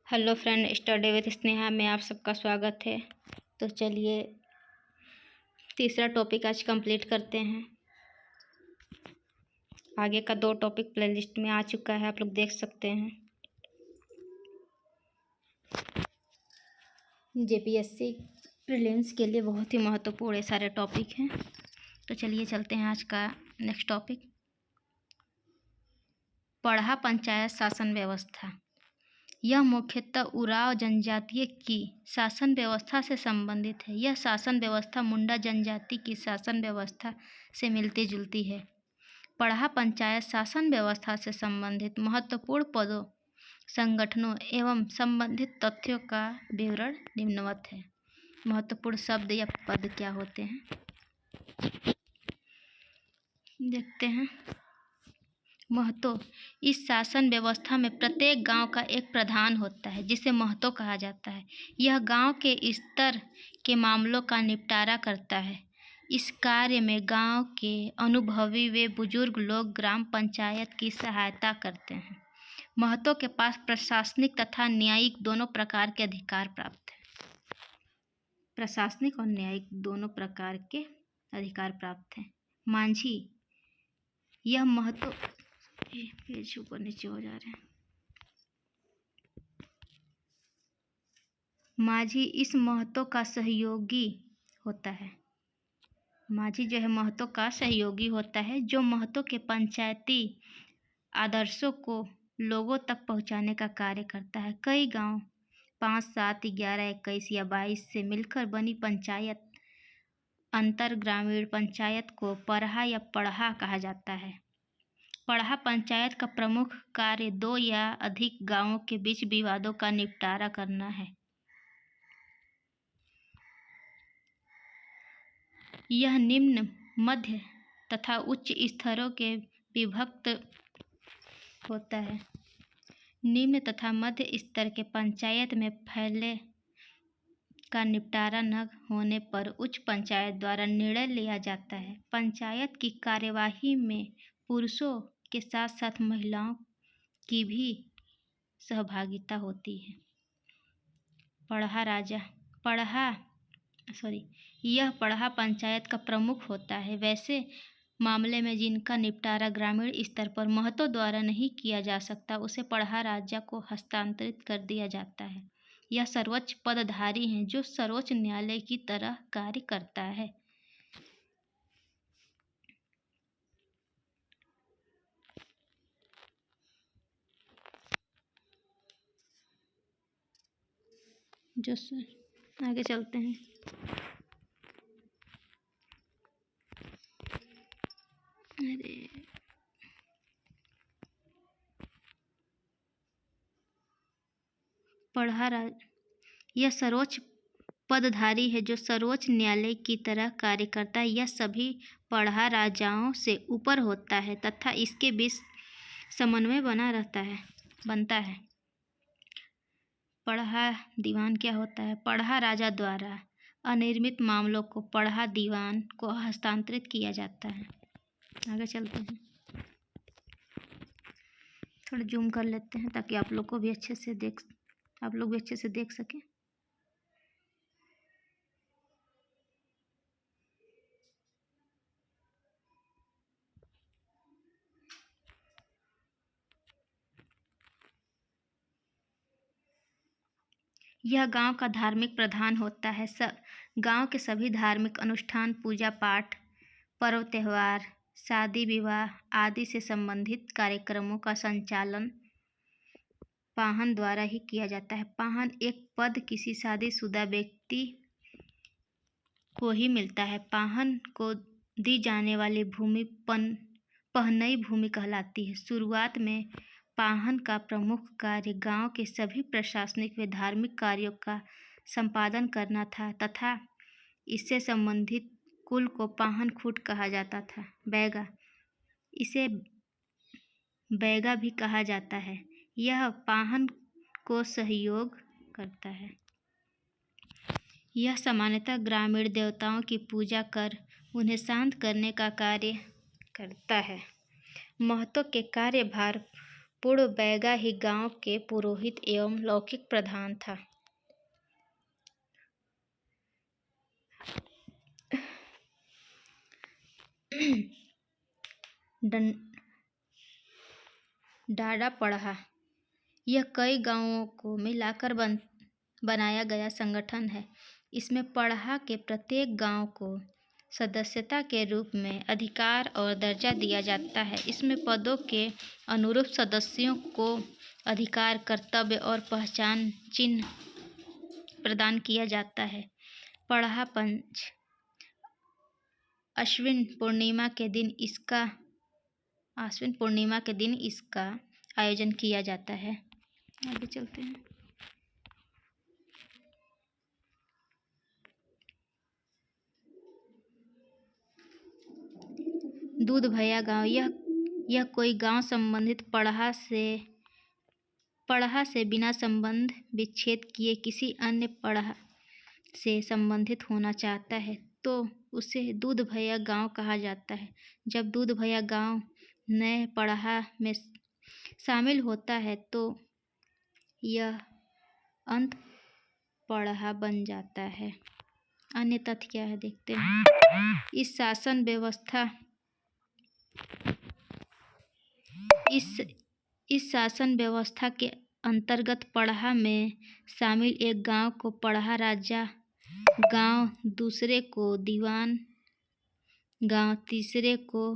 Hello friend, study with Sneha में आप सबका स्वागत है। तो चलिए तीसरा टॉपिक आज कंप्लीट करते हैं। आगे का 2 टॉपिक प्लेलिस्ट में आ चुका है, आप लोग देख सकते हैं। जेपीएससी प्रीलिम्स के लिए बहुत ही महत्वपूर्ण सारे टॉपिक हैं। तो चलिए चलते हैं आज का नेक्स्ट टॉपिक। पढ़ा पंचायत शासन व्यवस्था। यह मुख्यतः उराव जनजातीय की शासन व्यवस्था से संबंधित है। यह शासन व्यवस्था मुंडा जनजाति की शासन व्यवस्था से मिलती जुलती है। पढ़ा पंचायत शासन व्यवस्था से संबंधित महत्वपूर्ण पदों, संगठनों एवं संबंधित तथ्यों का विवरण निम्नवत है। महत्वपूर्ण शब्द या पद क्या होते हैं देखते हैं। महतो। इस शासन व्यवस्था में प्रत्येक गांव का एक प्रधान होता है जिसे महतो कहा जाता है। यह गांव के स्तर के मामलों का निपटारा करता है। इस कार्य में गांव के अनुभवी व बुजुर्ग लोग ग्राम पंचायत की सहायता करते हैं। महतो के पास प्रशासनिक तथा न्यायिक दोनों प्रकार के अधिकार प्राप्त हैं। प्रशासनिक और न्यायिक दोनों प्रकार के अधिकार प्राप्त हैं। मांझी। यह महतो पेज ऊपर नीचे हो जा रहे हैं। माझी इस महतो का सहयोगी होता है। माझी जो है महतो का सहयोगी होता है, जो महतो के पंचायती आदर्शों को लोगों तक पहुंचाने का कार्य करता है। कई गांव 5, 7, 11, 21 या 22 से मिलकर बनी पंचायत अंतर ग्रामीण पंचायत को परहा या पढ़ा कहा जाता है। पढ़ा पंचायत का प्रमुख कार्य 2 या अधिक गांवों के बीच विवादों का निपटारा करना है। यह निम्न, मध्य तथा उच्च स्तरों के विभक्त होता है। निम्न तथा मध्य स्तर के पंचायत में फैले का निपटारा न होने पर उच्च पंचायत द्वारा निर्णय लिया जाता है। पंचायत की कार्यवाही में पुरुषों के साथ साथ महिलाओं की भी सहभागिता होती है। यह पढ़ा पंचायत का प्रमुख होता है। वैसे मामले में जिनका निपटारा ग्रामीण स्तर पर महतो द्वारा नहीं किया जा सकता, उसे पढ़ा राजा को हस्तांतरित कर दिया जाता है। यह सर्वोच्च पदधारी है जो सर्वोच्च न्यायालय की तरह कार्य करता है। आगे चलते हैं। यह सर्वोच्च पदधारी है जो सर्वोच्च न्यायालय की तरह कार्य करता है। यह सभी पढ़ा राजाओं से ऊपर होता है तथा इसके बीच समन्वय बनता है। पढ़ा दीवान क्या होता है? पढ़ा राजा द्वारा अनिर्णित मामलों को पढ़ा दीवान को हस्तांतरित किया जाता है। आगे चलते हैं। थोड़ा जूम कर लेते हैं ताकि आप लोग भी अच्छे से देख सकें। यह गांव का धार्मिक प्रधान होता है। गांव के सभी धार्मिक अनुष्ठान, पूजा पाठ, पर्व त्यौहार, शादी विवाह आदि से संबंधित कार्यक्रमों का संचालन पाहन द्वारा ही किया जाता है। पाहन एक पद किसी शादीशुदा व्यक्ति को ही मिलता है। पाहन को दी जाने वाली भूमि पहनई भूमि कहलाती है। शुरुआत में पाहन का प्रमुख कार्य गांव के सभी प्रशासनिक व धार्मिक कार्यों का संपादन करना था तथा इससे संबंधित कुल को पाहन खूट कहा जाता था। बैगा, इसे बैगा भी कहा जाता है। यह पाहन को सहयोग करता है। यह सामान्यतः ग्रामीण देवताओं की पूजा कर उन्हें शांत करने का कार्य करता है। महतो के कार्यभार पूर्व बैगा ही गांव के पुरोहित एवं लौकिक प्रधान था। डाडा पढ़ा यह कई गांवों को मिलाकर बनाया गया संगठन है। इसमें पढ़ा के प्रत्येक गांव को सदस्यता के रूप में अधिकार और दर्जा दिया जाता है। इसमें पदों के अनुरूप सदस्यों को अधिकार, कर्तव्य और पहचान चिन्ह प्रदान किया जाता है। पढ़ा पंच आश्विन पूर्णिमा के दिन इसका आयोजन किया जाता है। आगे चलते हैं। दूध भैया गांव यह कोई गांव संबंधित पढ़ा से बिना संबंध विच्छेद किए किसी अन्य पढ़ा से संबंधित होना चाहता है तो उसे दूध भैया गांव कहा जाता है। जब दूध भैया गांव नए पढ़ा में शामिल होता है तो यह अंत पढ़ा बन जाता है। अन्य तथ्य क्या है देखते हैं। इस शासन व्यवस्था के अंतर्गत पढ़ा में शामिल एक गांव को पढ़ा राजा गांव, दूसरे को दीवान गांव, तीसरे को